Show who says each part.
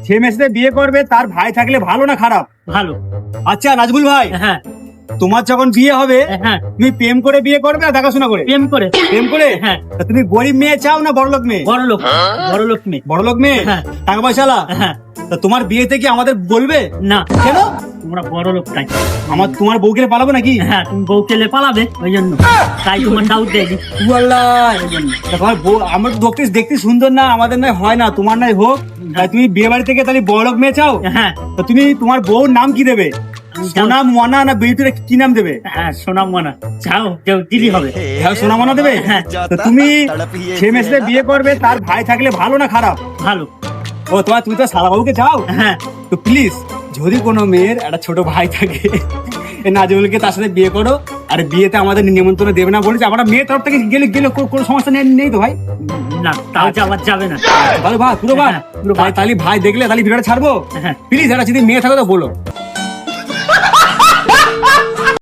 Speaker 1: যে মেয়ের সাথে বিয়ে করবে তার ভাই থাকলে ভালো না খারাপ?
Speaker 2: ভালো।
Speaker 1: আচ্ছা নাজবুল ভাই,
Speaker 2: হ্যাঁ
Speaker 1: তোমার যখন বিয়ে হবে
Speaker 2: হ্যাঁ,
Speaker 1: তুমি প্রেম করে বিয়ে করবে না দেখাশোনা করে?
Speaker 2: প্রেম করে।
Speaker 1: প্রেম করে?
Speaker 2: হ্যাঁ।
Speaker 1: তা তুমি গরিব মেয়ে চাও না বড়লোক মেয়ে?
Speaker 2: বড় লোক, বড় লোক মেয়ে।
Speaker 1: বড়লোক মেয়ে,
Speaker 2: হ্যাঁ।
Speaker 1: টাকা পয়সালা।
Speaker 2: হ্যাঁ।
Speaker 1: তা তোমার বিয়েতে কি আমাদের বলবে?
Speaker 2: না,
Speaker 1: কেন?
Speaker 2: তোমরা বড় লোক তাই।
Speaker 1: তোমার বউকে পালাবো নাকি?
Speaker 2: হ্যাঁ, তুমি বউ কেলে পালাবে ওই জন্য, তাই তোমার ডাউট দেখি।
Speaker 1: তা তোমার বউ আমার তো দেখতে সুন্দর না, আমাদের নয় হয় না, তোমার নয় হোক। তাই তুমি বিয়ে বাড়ি থেকে তাহলে বড়লোক মেয়ে চাও?
Speaker 2: হ্যাঁ
Speaker 1: তা তুমি তোমার বউর নাম কি দেবে? সোনা মনা না বিউটির কি নাম দেবে?
Speaker 2: হ্যাঁ, সোনাম মানা চাও কেউ দিলি হবে।
Speaker 1: হ্যাঁ, সোনা মনা দেবে।
Speaker 2: হ্যাঁ।
Speaker 1: তো তুমি যে মেয়ের সাথে বিয়ে করবে তার ভাই থাকলে ভালো না খারাপ?
Speaker 2: ভালো।
Speaker 1: ও তুমি তো সালা বাবুকে চাও?
Speaker 2: হ্যাঁ।
Speaker 1: তো প্লিজ যদি কোনো মেয়ের একটা ছোট ভাই থাকে এই নাজমুলকে তার সাথে বিয়ে করো। আর বিয়েতে আমাদের নিমন্ত্রণ দেবে না বলেছে, আমরা মেয়ের তরফ থেকে গেলে গেলে কোনো সমস্যা নেই তো ভাই?
Speaker 2: না, তাও যাওয়া যাবে না।
Speaker 1: ভালো ভাই, পুরো ভাই,
Speaker 2: হ্যাঁ,
Speaker 1: পুরো ভাই। তাহলে ভাই দেখলে তাহলে ভিডিওটা ছাড়বো।
Speaker 2: হ্যাঁ।
Speaker 1: প্লিজ এটা যদি মেয়ে থাকে তো বলো।